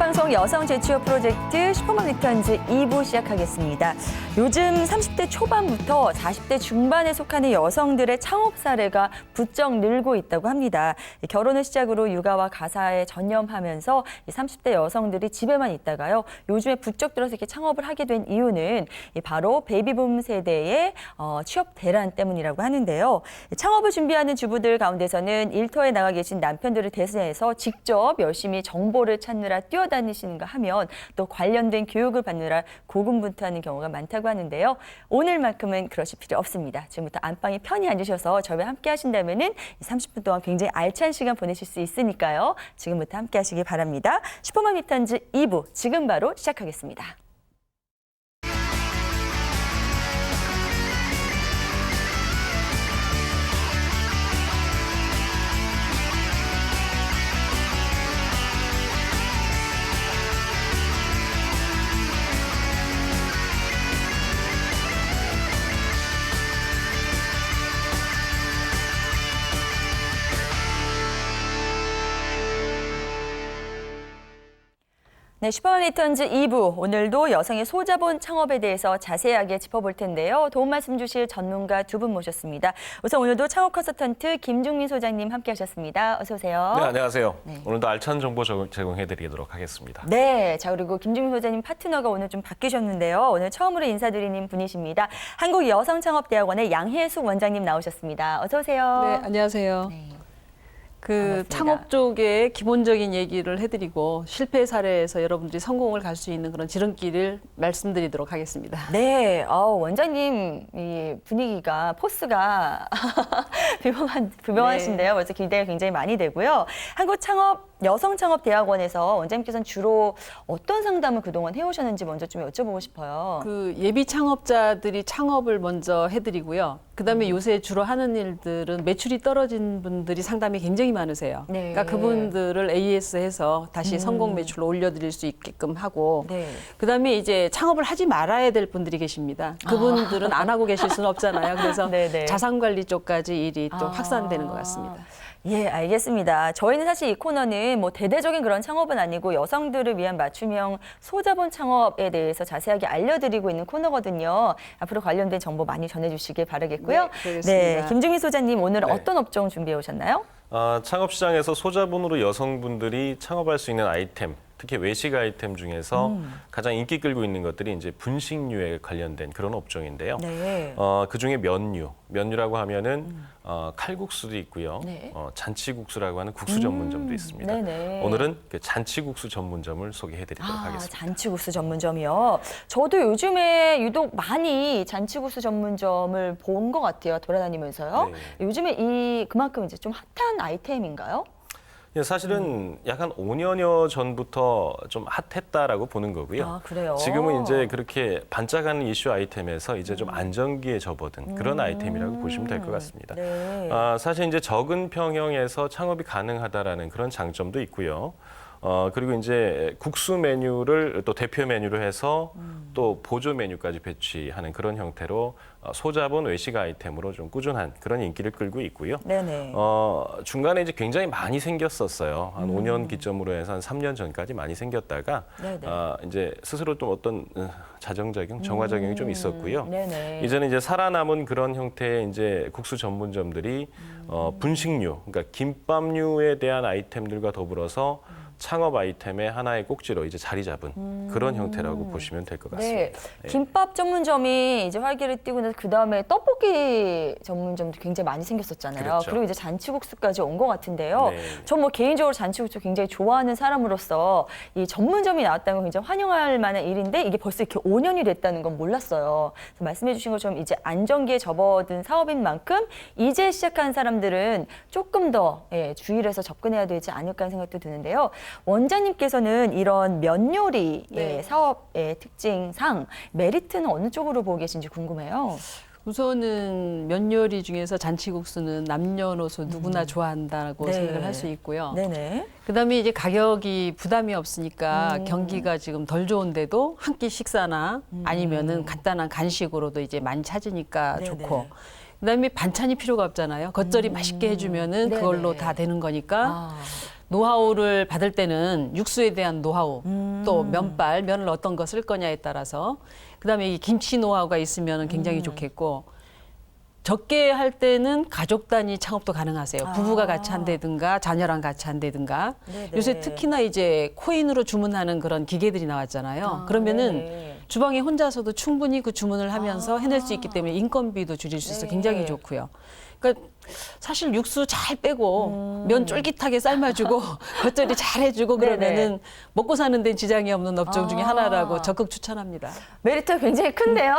방송 여성 재취업 프로젝트 슈퍼맘 리턴즈 2부 시작하겠습니다. 요즘 30대 초반부터 40대 중반에 속하는 여성들의 창업 사례가 부쩍 늘고 있다고 합니다. 결혼을 시작으로 육아와 가사에 전념하면서 30대 여성들이 집에만 있다가요. 요즘에 부쩍 들어서 이렇게 창업을 하게 된 이유는 바로 베이비붐 세대의 취업 대란 때문이라고 하는데요. 창업을 준비하는 주부들 가운데서는 일터에 나가 계신 남편들을 대신해서 직접 열심히 정보를 찾느라 뛰어다니시는가 하면 또 관련된 교육을 받느라 고군분투하는 경우가 많다고 하는데요. 오늘만큼은 그러실 필요 없습니다. 지금부터 안방에 편히 앉으셔서 저희와 함께 하신다면은 30분 동안 굉장히 알찬 시간 보내실 수 있으니까요. 지금부터 함께 하시기 바랍니다. 슈퍼맘 리턴즈 2부 지금 바로 시작하겠습니다. 네, 슈퍼맘 리턴즈 2부, 오늘도 여성의 소자본 창업에 대해서 자세하게 짚어볼 텐데요. 도움 말씀 주실 전문가 두 분 모셨습니다. 우선 오늘도 창업 컨설턴트 김중민 소장님 함께 하셨습니다. 어서 오세요. 네, 안녕하세요. 네. 오늘도 알찬 정보 제공해드리도록 하겠습니다. 네, 자 그리고 김중민 소장님 파트너가 오늘 좀 바뀌셨는데요. 오늘 처음으로 인사드리는 분이십니다. 한국여성창업대학원의 양혜숙 원장님 나오셨습니다. 어서 오세요. 네, 안녕하세요. 네. 반갑습니다. 창업 쪽의 기본적인 얘기를 해드리고 실패 사례에서 여러분들이 성공을 갈 수 있는 그런 지름길을 말씀드리도록 하겠습니다. 네, 원장님 이 분위기가 포스가 불명하신데요. 네. 그래서 기대가 굉장히 많이 되고요. 여성창업대학원에서 원장님께서는 주로 어떤 상담을 그동안 해오셨는지 먼저 좀 여쭤보고 싶어요. 그 예비 창업자들이 창업을 먼저 해드리고요. 그다음에 요새 주로 하는 일들은 매출이 떨어진 분들이 상담이 굉장히 많으세요. 네. 그러니까 그분들을 AS해서 다시 성공 매출로 올려드릴 수 있게끔 하고, 네. 그다음에 이제 창업을 하지 말아야 될 분들이 계십니다. 그분들은 안 하고 계실 수는 없잖아요. 그래서 네네. 자산관리 쪽까지 일이 또 확산되는 것 같습니다. 예, 알겠습니다. 저희는 사실 이 코너는 뭐 대대적인 그런 창업은 아니고 여성들을 위한 맞춤형 소자본 창업에 대해서 자세하게 알려드리고 있는 코너거든요. 앞으로 관련된 정보 많이 전해주시길 바라겠고요. 네, 그러겠습니다. 김중민 소장님 오늘 네. 어떤 업종 준비해 오셨나요? 창업 시장에서 소자본으로 여성분들이 창업할 수 있는 아이템, 특히 외식 아이템 중에서 가장 인기 끌고 있는 것들이 이제 분식류에 관련된 그런 업종인데요. 네. 그 중에 면류라고 하면은 칼국수도 있고요. 네. 잔치국수라고 하는 국수 전문점도 있습니다. 네네. 오늘은 그 잔치국수 전문점을 소개해드리도록 하겠습니다. 잔치국수 전문점이요. 저도 요즘에 유독 많이 잔치국수 전문점을 본 것 같아요. 돌아다니면서요. 네. 요즘에 그만큼 이제 좀 핫한 아이템인가요? 예, 사실은 약간 5년여 전부터 좀 핫했다라고 보는 거고요. 아, 그래요? 지금은 이제 그렇게 반짝하는 이슈 아이템에서 이제 좀 안정기에 접어든 그런 아이템이라고 보시면 될 것 같습니다. 네. 사실 이제 적은 평형에서 창업이 가능하다라는 그런 장점도 있고요. 그리고 이제 국수 메뉴를 또 대표 메뉴로 해서 또 보조 메뉴까지 배치하는 그런 형태로 소자본 외식 아이템으로 좀 꾸준한 그런 인기를 끌고 있고요. 네네. 중간에 이제 굉장히 많이 생겼었어요. 한 5년 기점으로 해서 한 3년 전까지 많이 생겼다가 네네. 이제 스스로 좀 어떤 자정작용, 정화작용이 좀 있었고요. 네네. 이제는 이제 살아남은 그런 형태의 이제 국수 전문점들이 분식류, 그러니까 김밥류에 대한 아이템들과 더불어서 창업 아이템의 하나의 꼭지로 이제 자리 잡은 그런 형태라고 보시면 될 것 같습니다. 네, 김밥 전문점이 이제 활기를 띠고 나서 그 다음에 떡볶이 전문점도 굉장히 많이 생겼었잖아요. 그렇죠. 그리고 이제 잔치국수까지 온 것 같은데요. 네. 전 뭐 개인적으로 잔치국수 굉장히 좋아하는 사람으로서 이 전문점이 나왔다는 건 굉장히 환영할 만한 일인데 이게 벌써 이렇게 5년이 됐다는 건 몰랐어요. 그래서 말씀해 주신 것처럼 이제 안정기에 접어든 사업인 만큼 이제 시작한 사람들은 조금 더 주의를 해서 접근해야 되지 않을까 하는 생각도 드는데요. 원장님께서는 이런 면 요리 네. 사업의 특징상 메리트는 어느 쪽으로 보고 계신지 궁금해요. 우선은 면 요리 중에서 잔치국수는 남녀노소 누구나 좋아한다고 네. 생각을 할 수 있고요. 네네. 그다음에 이제 가격이 부담이 없으니까 경기가 지금 덜 좋은데도 한 끼 식사나 아니면은 간단한 간식으로도 이제 많이 찾으니까 네네. 좋고. 그다음에 반찬이 필요가 없잖아요. 겉절이 맛있게 해주면은 네네. 그걸로 다 되는 거니까. 노하우를 받을 때는 육수에 대한 노하우, 또 면발, 면을 어떤 거 쓸 거냐에 따라서 그다음에 이 김치 노하우가 있으면 굉장히 좋겠고 적게 할 때는 가족 단위 창업도 가능하세요. 부부가 같이 한다든가 자녀랑 같이 한다든가. 네네. 요새 특히나 이제 코인으로 주문하는 그런 기계들이 나왔잖아요. 그러면은 네. 주방에 혼자서도 충분히 그 주문을 하면서 해낼 수 있기 때문에 인건비도 줄일 수 있어 네. 굉장히 좋고요. 그러니까 사실 육수 잘 빼고 면 쫄깃하게 삶아주고 겉절이 잘 해주고 그러면은 네네. 먹고 사는 데는 지장이 없는 업종 중에 아. 하나라고 적극 추천합니다. 메리트가 굉장히 큰데요.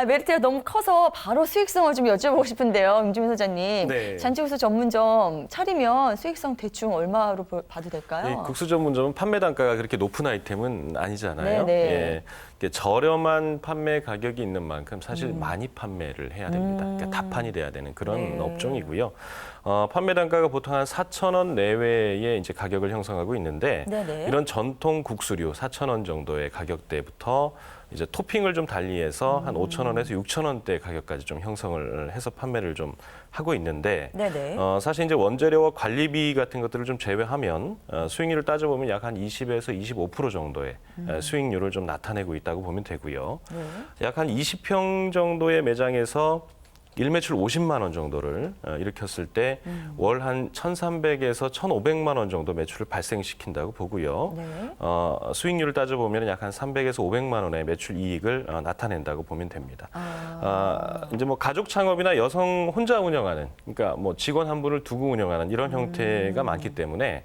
메리트가 너무 커서 바로 수익성을 좀 여쭤보고 싶은데요, 임주민 소장님. 네. 잔치국수 전문점 차리면 수익성 대충 얼마로 봐도 이 될까요? 국수 전문점은 판매 단가가 그렇게 높은 아이템은 아니잖아요. 네네. 예. 이게 저렴한 판매 가격이 있는 만큼 사실 많이 판매를 해야 됩니다. 그러니까 다판이 돼야 되는 그런 네. 업종이고요. 판매 단가가 보통 한 4,000원 내외의 이제 가격을 형성하고 있는데 네네. 이런 전통 국수류 4,000원 정도의 가격대부터 이제 토핑을 좀 달리해서 한 5,000원에서 6,000원대 가격까지 좀 형성을 해서 판매를 좀 하고 있는데 네네. 사실 이제 원재료와 관리비 같은 것들을 좀 제외하면 수익률을 따져보면 약 한 20에서 25% 정도의 수익률을 좀 나타내고 있다고 보면 되고요. 네. 약 한 20평 정도의 매장에서 일매출 50만 원 정도를 일으켰을 때 월 한 1,300에서 1,500만 원 정도 매출을 발생시킨다고 보고요. 네. 수익률을 따져보면 약 한 300에서 500만 원의 매출 이익을 나타낸다고 보면 됩니다. 이제 뭐 가족 창업이나 여성 혼자 운영하는, 그러니까 뭐 직원 한 분을 두고 운영하는 이런 형태가 많기 때문에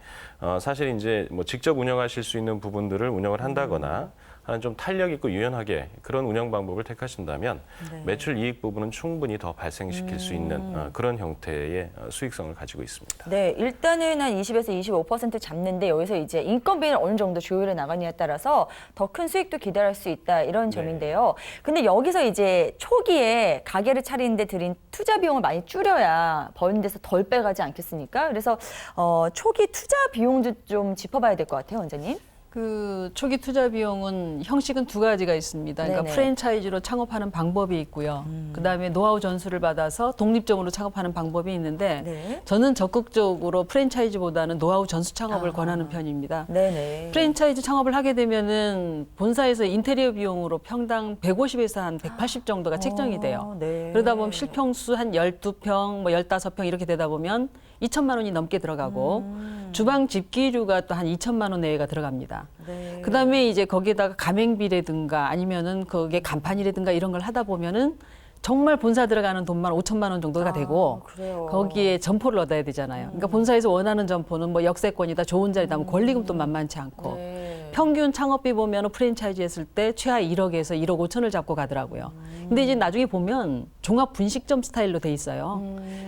사실 이제 뭐 직접 운영하실 수 있는 부분들을 운영을 한다거나 하는 좀 탄력 있고 유연하게 그런 운영 방법을 택하신다면 네. 매출 이익 부분은 충분히 더 발생시킬 수 있는 그런 형태의 수익성을 가지고 있습니다. 네, 일단은 한 20에서 25% 잡는데 여기서 이제 인건비는 어느 정도 조율해 나가느냐에 따라서 더 큰 수익도 기대할 수 있다 이런 점인데요. 근데 여기서 이제 초기에 가게를 차리는데 들인 투자 비용을 많이 줄여야 버는 데서 덜 빼가지 않겠습니까? 그래서 초기 투자 비용도 좀 짚어봐야 될 것 같아요, 원장님. 그 초기 투자 비용은 형식은 두 가지가 있습니다. 그러니까 네네. 프랜차이즈로 창업하는 방법이 있고요. 그다음에 노하우 전수를 받아서 독립적으로 창업하는 방법이 있는데 네. 저는 적극적으로 프랜차이즈보다는 노하우 전수 창업을 권하는 편입니다. 네네. 프랜차이즈 창업을 하게 되면은 본사에서 인테리어 비용으로 평당 150에서 한 180 정도가 책정이 돼요. 네. 그러다 보면 실평수 한 12평, 뭐 15평 이렇게 되다 보면 2천만 원이 넘게 들어가고 주방 집기류가 또 한 2천만 원 내외가 들어갑니다. 네. 그다음에 이제 거기에다가 가맹비라든가 아니면은 그게 간판이라든가 이런 걸 하다 보면은 정말 본사 들어가는 돈만 5천만 원 정도가 되고 그래요. 거기에 점포를 얻어야 되잖아요. 그러니까 본사에서 원하는 점포는 뭐 역세권이다, 좋은 자리다, 뭐 권리금도 만만치 않고 네. 평균 창업비 보면 프랜차이즈 했을 때 최하 1억에서 1억 5천을 잡고 가더라고요. 근데 이제 나중에 보면 종합 분식점 스타일로 돼 있어요.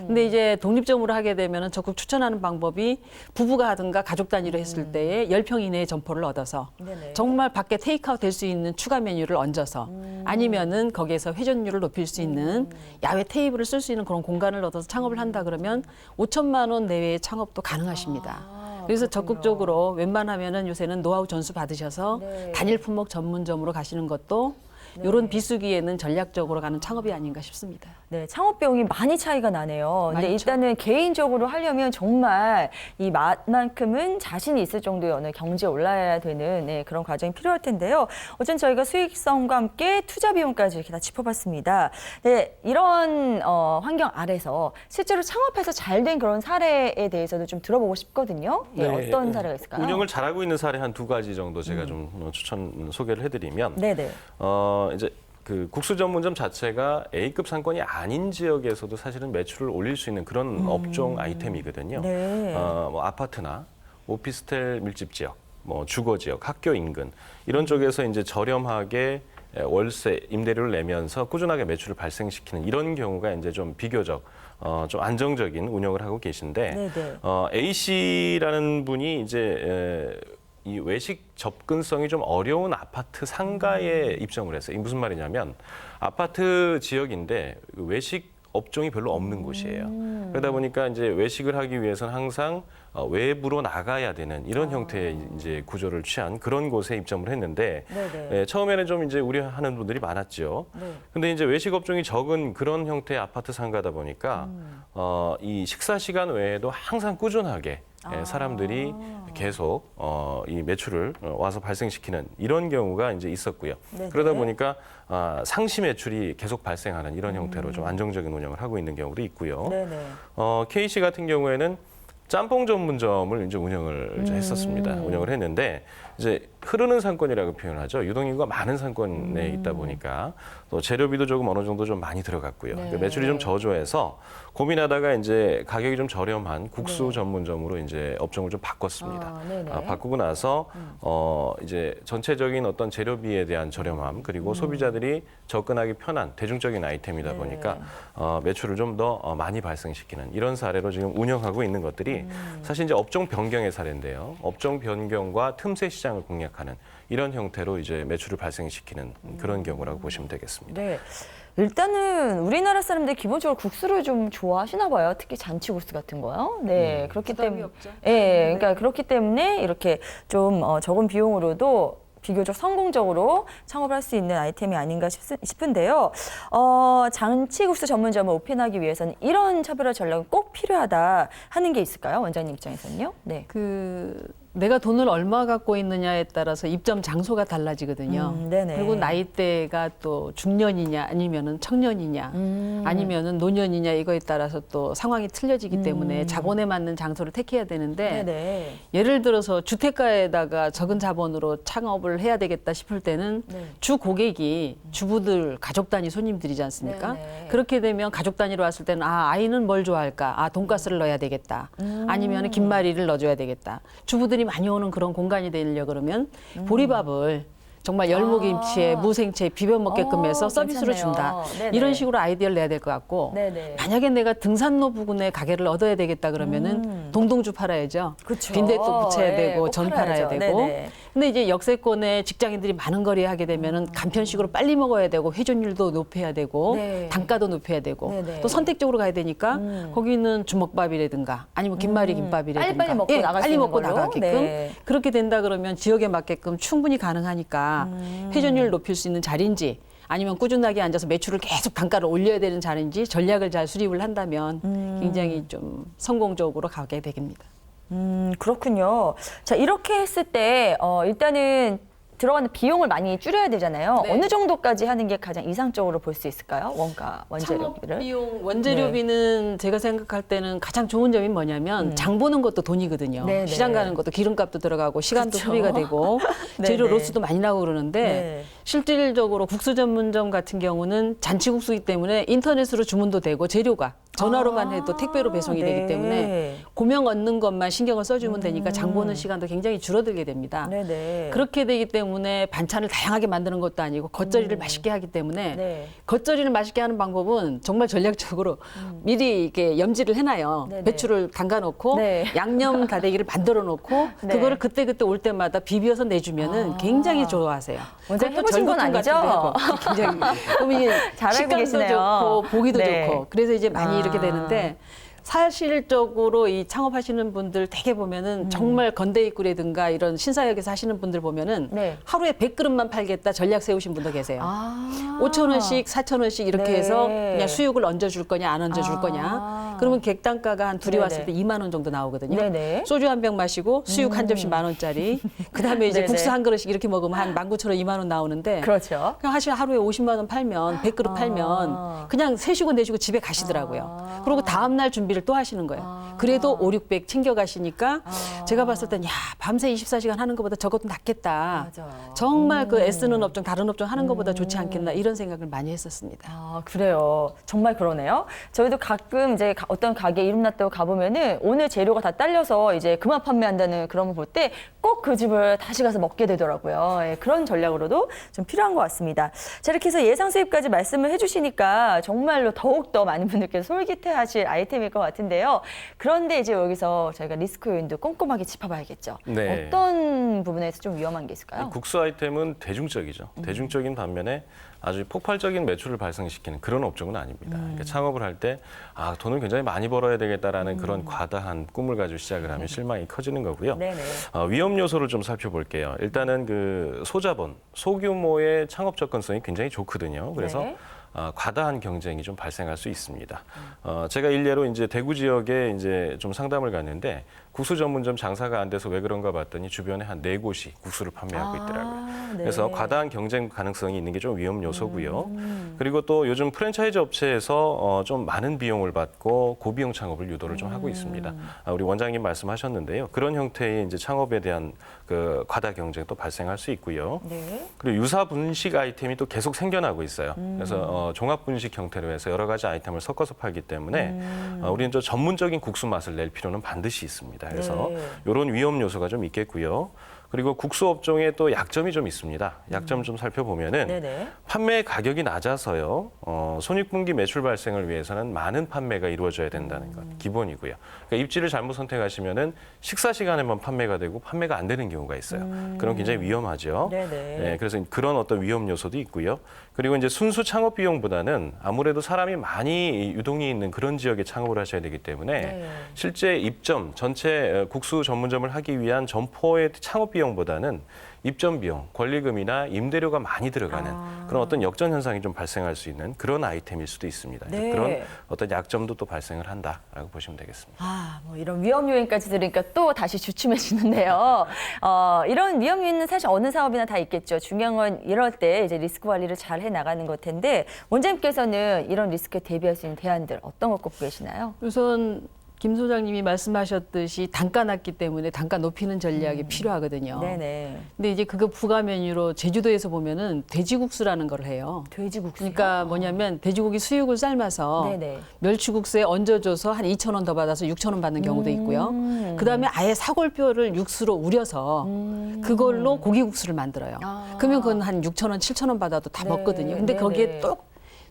근데 이제 독립점으로 하게 되면은 적극 추천하는 방법이 부부가 하든가 가족 단위로 했을 때에 10평 이내의 점포를 얻어서 네네. 정말 밖에 테이크아웃 될 수 있는 추가 메뉴를 얹어서 아니면은 거기에서 회전율을 높일 수 있는 야외 테이블을 쓸 수 있는 그런 공간을 얻어서 창업을 한다 그러면 5천만 원 내외의 창업도 가능하십니다. 그래서 그렇군요. 적극적으로 웬만하면은 요새는 노하우 전수 받으셔서 네. 단일 품목 전문점으로 가시는 것도 이런 비수기에는 전략적으로 가는 창업이 아닌가 싶습니다. 네, 창업 비용이 많이 차이가 나네요. 근데 많죠. 일단은 개인적으로 하려면 정말 이 맛만큼은 자신이 있을 정도의 어느 경지에 올라야 되는 그런 과정이 필요할 텐데요. 어쨌든 저희가 수익성과 함께 투자 비용까지 이렇게 다 짚어봤습니다. 네, 이런 환경 아래서 실제로 창업해서 잘 된 그런 사례에 대해서도 좀 들어보고 싶거든요. 네, 어떤 사례가 있을까요? 운영을 잘하고 있는 사례 한 두 가지 정도 제가 좀 소개를 해드리면 네네. 이제 그 국수 전문점 자체가 A급 상권이 아닌 지역에서도 사실은 매출을 올릴 수 있는 그런 업종 아이템이거든요. 네. 뭐 아파트나 오피스텔 밀집 지역, 뭐 주거 지역, 학교 인근 이런 쪽에서 이제 저렴하게 월세 임대료를 내면서 꾸준하게 매출을 발생시키는 이런 경우가 이제 좀 비교적 좀 안정적인 운영을 하고 계신데 네네. A 씨라는 분이 이제 이 외식 접근성이 좀 어려운 아파트 상가에 입점을 했어요. 이게 무슨 말이냐면 아파트 지역인데 외식 업종이 별로 없는 곳이에요. 그러다 보니까 이제 외식을 하기 위해서는 항상 외부로 나가야 되는 이런 형태의 이제 구조를 취한 그런 곳에 입점을 했는데 네네. 처음에는 좀 이제 우려하는 분들이 많았죠. 네. 근데 이제 외식 업종이 적은 그런 형태의 아파트 상가다 보니까 이 식사 시간 외에도 항상 꾸준하게 사람들이 계속 이 매출을 와서 발생시키는 이런 경우가 이제 있었고요. 네네. 그러다 보니까 상시 매출이 계속 발생하는 이런 형태로 좀 안정적인 운영을 하고 있는 경우도 있고요. 네네. KC 같은 경우에는 짬뽕 전문점을 이제 운영을 이제 했었습니다. 운영을 했는데 이제 흐르는 상권이라고 표현하죠. 유동인구가 많은 상권에 있다 보니까 또 재료비도 조금 어느 정도 좀 많이 들어갔고요. 네. 그러니까 매출이 좀 저조해서 고민하다가 이제 가격이 좀 저렴한 국수 전문점으로 이제 업종을 좀 바꿨습니다. 네네. 바꾸고 나서 이제 전체적인 어떤 재료비에 대한 저렴함 그리고 소비자들이 접근하기 편한 대중적인 아이템이다 네. 보니까 매출을 좀 더 많이 발생시키는 이런 사례로 지금 운영하고 있는 것들이 사실 이제 업종 변경의 사례인데요. 업종 변경과 틈새 시장을 공략하는 이런 형태로 이제 매출을 발생시키는 그런 경우라고 보시면 되겠습니다. 네. 일단은 우리나라 사람들이 기본적으로 국수를 좀 좋아하시나 봐요. 특히 잔치국수 같은 거요. 네, 그렇기 부담이 때문에 없죠. 예, 그러니까 그렇기 때문에 이렇게 좀 적은 비용으로도 비교적 성공적으로 창업을 할 수 있는 아이템이 아닌가 싶은데요. 잔치국수 전문점을 오픈하기 위해서는 이런 차별화 전략은 꼭 필요하다 하는 게 있을까요? 원장님 입장에서는요? 네. 내가 돈을 얼마 갖고 있느냐에 따라서 입점 장소가 달라지거든요. 네네. 그리고 나이대가 또 중년이냐 아니면은 청년이냐 아니면은 노년이냐 이거에 따라서 또 상황이 틀려지기 때문에 자본에 맞는 장소를 택해야 되는데 네네. 예를 들어서 주택가에다가 적은 자본으로 창업을 해야 되겠다 싶을 때는 네. 주 고객이 주부들 가족 단위 손님들이지 않습니까? 네네. 그렇게 되면 가족 단위로 왔을 때는 아이는 뭘 좋아할까? 돈가스를 넣어야 되겠다. 아니면 김말이를 넣어줘야 되겠다. 주부들이 많이 오는 그런 공간이 되려고 그러면 보리밥을 정말 열무김치에 무생채 비벼 먹게끔 해서 서비스로 괜찮네요. 준다. 네네. 이런 식으로 아이디어를 내야 될 것 같고 네네. 만약에 내가 등산로 부근에 가게를 얻어야 되겠다 그러면은 동동주 팔아야죠. 그쵸. 빈대떡 붙여야 네, 되고 꼭 전 팔아야 팔아야죠. 되고. 네네. 근데 이제 역세권에 직장인들이 많은 거리에 하게 되면은 간편식으로 빨리 먹어야 되고 회전율도 높여야 되고 네. 단가도 높여야 되고 네네. 또 선택적으로 가야 되니까 거기는 주먹밥이라든가 아니면 김말이 김밥이라든가 빨리빨리 먹고 나갈 수 빨리 있는 먹고 걸로? 나가게끔 네. 그렇게 된다 그러면 지역에 맞게끔 충분히 가능하니까 회전율 높일 수 있는 자리인지 아니면 꾸준하게 앉아서 매출을 계속 단가를 올려야 되는 자리인지 전략을 잘 수립을 한다면 굉장히 좀 성공적으로 가게 됩니다. 그렇군요. 자, 이렇게 했을 때 일단은 들어가는 비용을 많이 줄여야 되잖아요. 네. 어느 정도까지 하는 게 가장 이상적으로 볼 수 있을까요? 창업 원재료비를. 비용, 원재료비는 제가 생각할 때는 가장 좋은 점이 뭐냐면 장 보는 것도 돈이거든요. 네네. 시장 가는 것도 기름값도 들어가고 시간도 그쵸. 소비가 되고 재료 네네. 로스도 많이 나고 그러는데 네. 실질적으로 국수 전문점 같은 경우는 잔치국수이기 때문에 인터넷으로 주문도 되고 재료가 전화로만 해도 택배로 배송이 네. 되기 때문에 고명 얻는 것만 신경을 써주면 되니까 장 보는 시간도 굉장히 줄어들게 됩니다. 네네. 그렇게 되기 때문에 반찬을 다양하게 만드는 것도 아니고 겉절이를 맛있게 하기 때문에 네. 겉절이를 맛있게 하는 방법은 정말 전략적으로 미리 이렇게 염지를 해놔요. 네네. 배추를 담가 놓고 네. 양념 다대기를 만들어 놓고 네. 그거를 그때그때 올 때마다 비벼서 내주면은 굉장히 좋아하세요. 원장님 그것도 해보신 건 절구통 아니죠? 같은 데고 굉장히 그럼 이게 잘 알고 식감도 계시네요. 좋고 보기도 네. 좋고 그래서 이제 많이 이렇게 되는데 사실적으로 이 창업하시는 분들 되게 보면은 정말 건대입구라든가 이런 신사역에서 하시는 분들 보면은 네. 하루에 100그릇만 팔겠다 전략 세우신 분도 계세요. 5,000원씩, 4,000원씩 이렇게 네. 해서 그냥 수육을 얹어줄 거냐 안 얹어줄 거냐. 그러면 객단가가 한 둘이 네네. 왔을 때 2만 원 정도 나오거든요. 네네. 소주 한 병 마시고 수육 한 접시 10,000원짜리. 그다음에 이제 네네. 국수 한 그릇씩 이렇게 먹으면 한 19,000원, 2만 원 나오는데 그렇죠. 그냥 하루에 50만 원 팔면 100그릇 팔면 그냥 세시고 내시고 집에 가시더라고요. 그리고 다음 날 준비를 또 하시는 거예요. 그래도 5, 600 챙겨 가시니까 제가 봤을 땐 야, 밤새 24시간 하는 것보다 저것도 낫겠다. 맞아. 정말 그 애쓰는 업종 다른 업종 하는 것보다 좋지 않겠나 이런 생각을 많이 했었습니다. 아, 그래요. 정말 그러네요. 저희도 가끔 이제 어떤 가게 이름 났다고 가보면은 오늘 재료가 다 딸려서 이제 그만 판매한다는 그런 거 볼 때 꼭 그 집을 다시 가서 먹게 되더라고요. 예, 그런 전략으로도 좀 필요한 것 같습니다. 자, 이렇게 해서 예상 수입까지 말씀을 해주시니까 정말로 더욱더 많은 분들께서 솔깃해하실 아이템일 것 같은데요. 그런데 이제 여기서 저희가 리스크 요인도 꼼꼼하게 짚어봐야겠죠. 네. 어떤 부분에서 좀 위험한 게 있을까요? 국수 아이템은 대중적이죠. 대중적인 반면에 아주 폭발적인 매출을 발생시키는 그런 업종은 아닙니다. 그러니까 창업을 할 때 돈을 굉장히 많이 벌어야 되겠다라는 그런 과다한 꿈을 가지고 시작을 하면 실망이 커지는 거고요. 네네. 위험 요소를 좀 살펴볼게요. 일단은 그 소자본, 소규모의 창업 접근성이 굉장히 좋거든요. 그래서 네. 과다한 경쟁이 좀 발생할 수 있습니다. 제가 일례로 이제 대구 지역에 이제 좀 상담을 갔는데 국수 전문점 장사가 안 돼서 왜 그런가 봤더니 주변에 한 4곳이 국수를 판매하고 있더라고요. 네. 그래서 과다한 경쟁 가능성이 있는 게 좀 위험 요소고요. 그리고 또 요즘 프랜차이즈 업체에서 좀 많은 비용을 받고 고비용 창업을 유도를 좀 하고 있습니다. 우리 원장님 말씀하셨는데요. 그런 형태의 이제 창업에 대한 그 과다 경쟁도 발생할 수 있고요. 네. 그리고 유사 분식 아이템이 또 계속 생겨나고 있어요. 그래서 종합 분식 형태로 해서 여러 가지 아이템을 섞어서 팔기 때문에 우리는 저 전문적인 국수 맛을 낼 필요는 반드시 있습니다. 그래서 네. 이런 위험 요소가 좀 있겠고요. 그리고 국수 업종에 또 약점이 좀 있습니다. 약점 좀 살펴보면은 네네. 판매 가격이 낮아서요. 손익분기 매출 발생을 위해서는 많은 판매가 이루어져야 된다는 것 기본이고요. 그러니까 입지를 잘못 선택하시면은 식사 시간에만 판매가 되고 판매가 안 되는 경우가 있어요. 그럼 굉장히 위험하죠. 네네. 네, 그래서 그런 어떤 위험 요소도 있고요. 그리고 이제 순수 창업 비용보다는 아무래도 사람이 많이 유동이 있는 그런 지역에 창업을 하셔야 되기 때문에 네. 실제 입점 전체 국수 전문점을 하기 위한 점포의 창업 비용보다는 입점 비용, 권리금이나 임대료가 많이 들어가는 그런 어떤 역전 현상이 좀 발생할 수 있는 그런 아이템일 수도 있습니다. 네. 그런 어떤 약점도 또 발생을 한다라고 보시면 되겠습니다. 뭐 이런 위험 요인까지 들으니까 또 다시 주춤해지는데요. 이런 위험 요인은 사실 어느 사업이나 다 있겠죠. 중요한 건 이럴 때 이제 리스크 관리를 잘 해 나가는 것 텐데 원장님께서는 이런 리스크에 대비할 수 있는 대안들 어떤 거 꼽고 계시나요? 우선 김 소장님이 말씀하셨듯이 단가 낮기 때문에 단가 높이는 전략이 필요하거든요. 네네. 근데 이제 그거 부가 메뉴로 제주도에서 보면은 돼지국수라는 걸 해요. 돼지국수. 그러니까 뭐냐면 돼지고기 수육을 삶아서 네네. 멸치국수에 얹어줘서 한 2,000원 더 받아서 6,000원 받는 경우도 있고요. 그다음에 아예 사골뼈를 육수로 우려서 그걸로 고기국수를 만들어요. 그러면 그건 한 6,000원, 7,000원 받아도 다 네, 먹거든요. 근데 네네. 거기에 또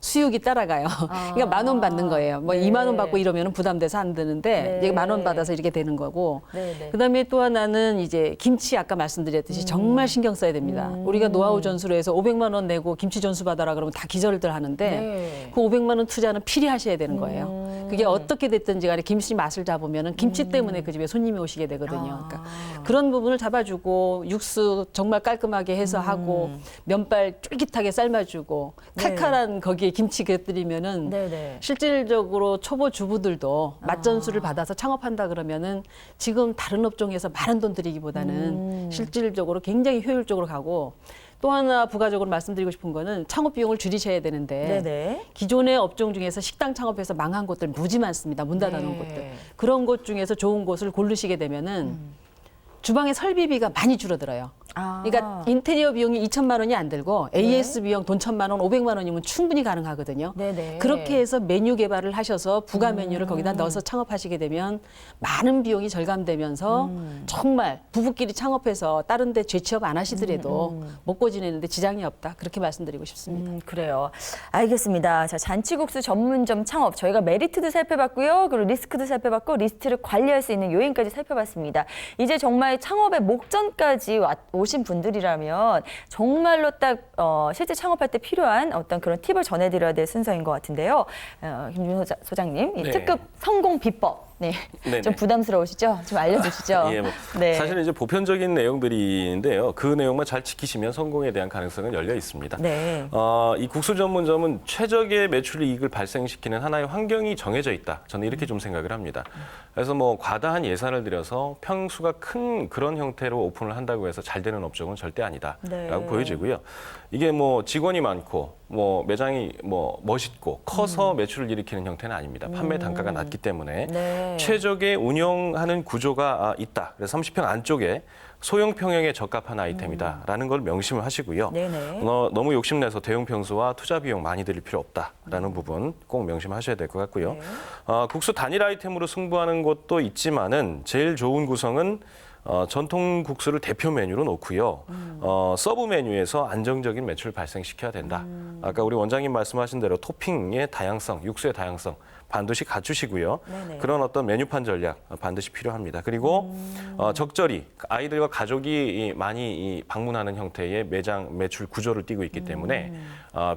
수육이 따라가요. 그러니까 10,000원 받는 거예요. 뭐 네. 2만 원 받고 이러면 부담돼서 안 되는데 네. 이게 10,000원 받아서 이렇게 되는 거고. 네네. 그다음에 또 하나는 이제 김치 아까 말씀드렸듯이 정말 신경 써야 됩니다. 우리가 노하우 전수로 해서 500만 원 내고 김치 전수 받아라 그러면 다 기절들 하는데 네. 그 500만 원 투자는 필히 하셔야 되는 거예요. 그게 어떻게 됐든지 간에 김치 맛을 잡으면 김치 때문에 그 집에 손님이 오시게 되거든요. 그러니까 그런 부분을 잡아주고 육수 정말 깔끔하게 해서 하고 면발 쫄깃하게 삶아주고 칼칼한 거기에 김치 곁들이면은 네네. 실질적으로 초보 주부들도 맛전수를 받아서 창업한다 그러면은 지금 다른 업종에서 많은 돈 들이기보다는 실질적으로 굉장히 효율적으로 가고 또 하나 부가적으로 말씀드리고 싶은 거는 창업 비용을 줄이셔야 되는데 네네. 기존의 업종 중에서 식당 창업해서 망한 곳들 무지 많습니다. 문 닫아놓은 네. 곳들. 그런 곳 중에서 좋은 곳을 고르시게 되면은 주방의 설비비가 많이 줄어들어요. 그러니까 인테리어 비용이 2,000만 원이 안 들고 AS 비용 돈 1,000만 원, 500만 원이면 충분히 가능하거든요. 네네. 그렇게 해서 메뉴 개발을 하셔서 부가 메뉴를 거기다 넣어서 창업하시게 되면 많은 비용이 절감되면서 정말 부부끼리 창업해서 다른 데 재취업 안 하시더라도 먹고 지내는데 지장이 없다. 그렇게 말씀드리고 싶습니다. 그래요. 알겠습니다. 자, 잔치국수 전문점 창업. 저희가 메리트도 살펴봤고요. 그리고 리스크도 살펴봤고 리스트를 관리할 수 있는 요인까지 살펴봤습니다. 이제 정말 창업의 목전까지 오신 분들이라면 정말로 딱 실제 창업할 때 필요한 어떤 그런 팁을 전해드려야 될 순서인 것 같은데요. 김준 소장님, 이 네. 특급 성공 비법. 네, 네네. 좀 부담스러우시죠? 좀 알려주시죠. 예, 뭐 네. 사실은 이제 보편적인 내용들인데요. 그 내용만 잘 지키시면 성공에 대한 가능성은 열려 있습니다. 네. 이 국수 전문점은 최적의 매출 이익을 발생시키는 하나의 환경이 정해져 있다. 저는 이렇게 좀 생각을 합니다. 그래서 뭐 과다한 예산을 들여서 평수가 큰 그런 형태로 오픈을 한다고 해서 잘 되는 업종은 절대 아니다라고 네. 보여지고요. 이게 뭐 직원이 많고 뭐 매장이 뭐 멋있고 커서 매출을 일으키는 형태는 아닙니다. 판매 단가가 낮기 때문에 네. 최적의 운영하는 구조가 있다. 그래서 30평 안쪽에 소형 평형에 적합한 아이템이다라는 걸 명심을 하시고요. 네네. 너무 욕심내서 대형 평수와 투자 비용 많이 들일 필요 없다라는 부분 꼭 명심하셔야 될 것 같고요. 네. 국수 단일 아이템으로 승부하는 것도 있지만은 제일 좋은 구성은 전통 국수를 대표 메뉴로 놓고요. 서브 메뉴에서 안정적인 매출 발생시켜야 된다. 아까 우리 원장님 말씀하신 대로 토핑의 다양성, 육수의 다양성 반드시 갖추시고요. 네네. 그런 어떤 메뉴판 전략 반드시 필요합니다. 그리고 적절히 아이들과 가족이 많이 방문하는 형태의 매장 매출 구조를 띠고 있기 때문에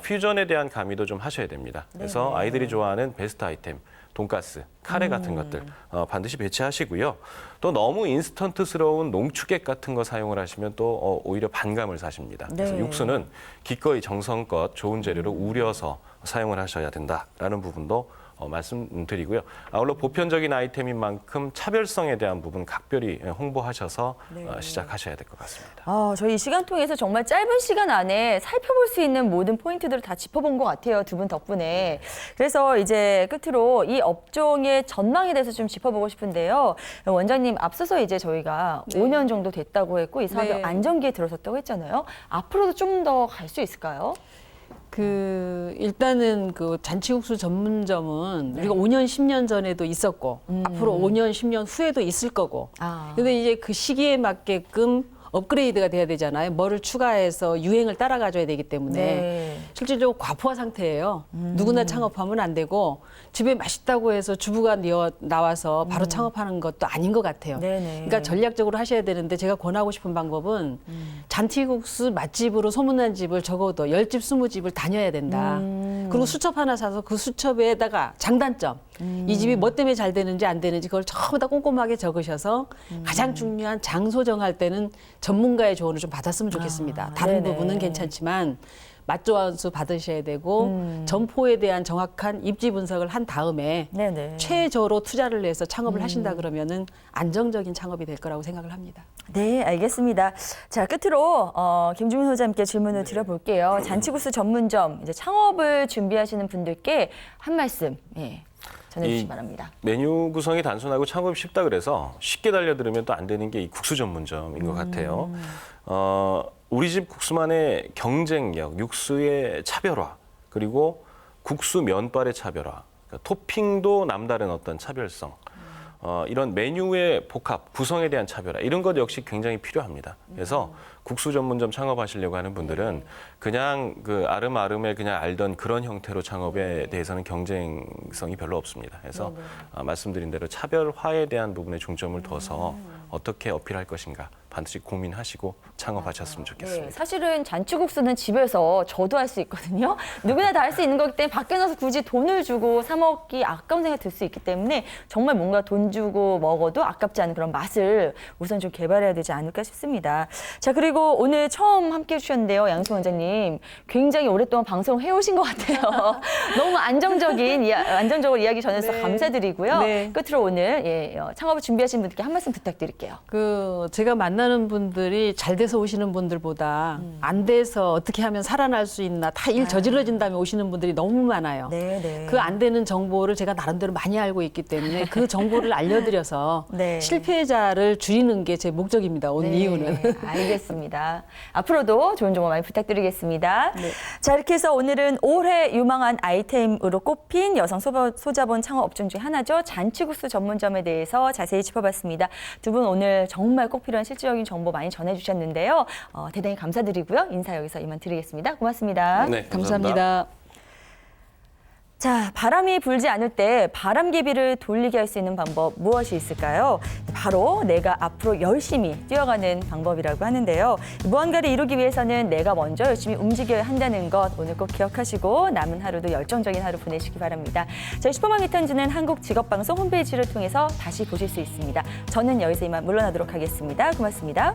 퓨전에 대한 가미도 좀 하셔야 됩니다. 그래서 네네. 아이들이 좋아하는 베스트 아이템, 돈가스, 카레 같은 것들 반드시 배치하시고요. 또 너무 인스턴트스러운 농축액 같은 거 사용을 하시면 또 오히려 반감을 사십니다. 그래서 네. 육수는 기꺼이 정성껏 좋은 재료로 우려서 사용을 하셔야 된다라는 부분도 말씀드리고요. 아울러 보편적인 아이템인 만큼 차별성에 대한 부분 각별히 홍보하셔서 시작하셔야 될 것 같습니다. 저희 이 시간 통해서 정말 짧은 시간 안에 살펴볼 수 있는 모든 포인트들을 다 짚어본 것 같아요. 두 분 덕분에. 그래서 이제 끝으로 이 업종의 전망에 대해서 좀 짚어보고 싶은데요. 원장님, 앞서서 이제 저희가 5년 정도 됐다고 했고 이 사업이 네. 안정기에 들어섰다고 했잖아요. 앞으로도 좀 더 갈 수 있을까요? 일단은 그 잔치국수 전문점은 우리가 5년, 10년 전에도 있었고 앞으로 5년, 10년 후에도 있을 거고. 근데 이제 그 시기에 맞게끔 업그레이드가 돼야 되잖아요. 뭐를 추가해서 유행을 따라가줘야 되기 때문에 네. 실질적으로 과포화 상태예요. 누구나 창업하면 안 되고 집에 맛있다고 해서 주부가 나와서 바로 창업하는 것도 아닌 것 같아요. 네네. 그러니까 전략적으로 하셔야 되는데 제가 권하고 싶은 방법은 잔치국수 맛집으로 소문난 집을 적어도 10집, 20집을 다녀야 된다. 그리고 수첩 하나 사서 그 수첩에다가 장단점, 이 집이 뭐 때문에 잘 되는지 안 되는지 그걸 전부 다 꼼꼼하게 적으셔서 가장 중요한 장소 정할 때는 전문가의 조언을 좀 받았으면 좋겠습니다. 다른 네네. 부분은 괜찮지만 맛조언수 받으셔야 되고 점포에 대한 정확한 입지 분석을 한 다음에 네네. 최저로 투자를 해서 창업을 하신다 그러면은 안정적인 창업이 될 거라고 생각을 합니다. 네, 알겠습니다. 자, 끝으로 김중민 소장님께 질문을 드려볼게요. 잔치국수 전문점 이제 창업을 준비하시는 분들께 한 말씀 전해주시기 바랍니다. 메뉴 구성이 단순하고 창업이 쉽다 그래서 쉽게 달려들으면 또 안 되는 게 이 국수 전문점인 것 같아요. 우리 집 국수만의 경쟁력, 육수의 차별화, 그리고 국수 면발의 차별화, 그러니까 토핑도 남다른 어떤 차별성, 이런 메뉴의 복합, 구성에 대한 차별화, 이런 것 역시 굉장히 필요합니다. 그래서 국수 전문점 창업하시려고 하는 분들은 그냥 그 아름아름에 그냥 알던 그런 형태로 창업에 대해서는 경쟁성이 별로 없습니다. 그래서 말씀드린 대로 차별화에 대한 부분에 중점을 둬서 어떻게 어필할 것인가 반드시 고민하시고 창업하셨으면 좋겠습니다. 네, 사실은 잔치국수는 집에서 저도 할 수 있거든요. 누구나 다 할 수 있는 거기 때문에 밖에 나서 굳이 돈을 주고 사 먹기 아까운 생각이 들 수 있기 때문에 정말 뭔가 돈 주고 먹어도 아깝지 않은 그런 맛을 우선 좀 개발해야 되지 않을까 싶습니다. 자, 그리고 오늘 처음 함께 해주셨는데요. 양승 원장님. 굉장히 오랫동안 방송을 해오신 것 같아요. 너무 안정적으로 이야기 전해주셔서 네. 감사드리고요. 네. 끝으로 오늘 창업을 준비하신 분들께 한 말씀 부탁드릴게요. 제가 만나는 분들이 잘 돼서 오시는 분들보다 안 돼서 어떻게 하면 살아날 수 있나 다 일 저질러진 다음에 오시는 분들이 너무 많아요. 네. 그 안 되는 정보를 제가 나름대로 많이 알고 있기 때문에 그 정보를 알려드려서 네. 실패자를 줄이는 게 제 목적입니다. 온 이유는. 알겠습니다. 앞으로도 좋은 정보 많이 부탁드리겠습니다. 네. 자, 이렇게 해서 오늘은 올해 유망한 아이템으로 꼽힌 여성 소자본 창업 업종 중 하나죠. 잔치국수 전문점에 대해서 자세히 짚어봤습니다. 두 분 오늘 정말 꼭 필요한 실질적인 정보 많이 전해주셨는데요. 대단히 감사드리고요. 인사 여기서 이만 드리겠습니다. 고맙습니다. 네, 감사합니다. 자, 바람이 불지 않을 때 바람개비를 돌리게 할 수 있는 방법 무엇이 있을까요? 바로 내가 앞으로 열심히 뛰어가는 방법이라고 하는데요. 무언가를 이루기 위해서는 내가 먼저 열심히 움직여야 한다는 것 오늘 꼭 기억하시고 남은 하루도 열정적인 하루 보내시기 바랍니다. 저희 슈퍼맘 리턴즈는 한국직업방송 홈페이지를 통해서 다시 보실 수 있습니다. 저는 여기서 이만 물러나도록 하겠습니다. 고맙습니다.